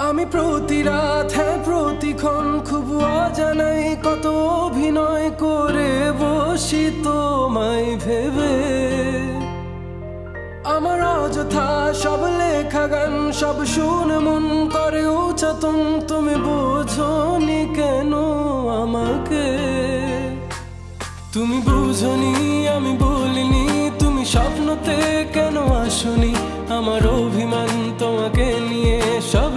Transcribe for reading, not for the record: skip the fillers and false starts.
আমি প্রতি রাত হ্যাঁ প্রতিক্ষণ খুব অজানাই কত অভিনয় করে বসি তোমায় ভেবে। আমার অযথা সব লেখা গান সব শুনে মন করে উচাতন, তুমি বোঝনি কেন আমাকে? তুমি বুঝনি আমি বলিনি, তুমি স্বপ্নতে কেন আসনি? আমার অভিমান তোমাকে নিয়ে সব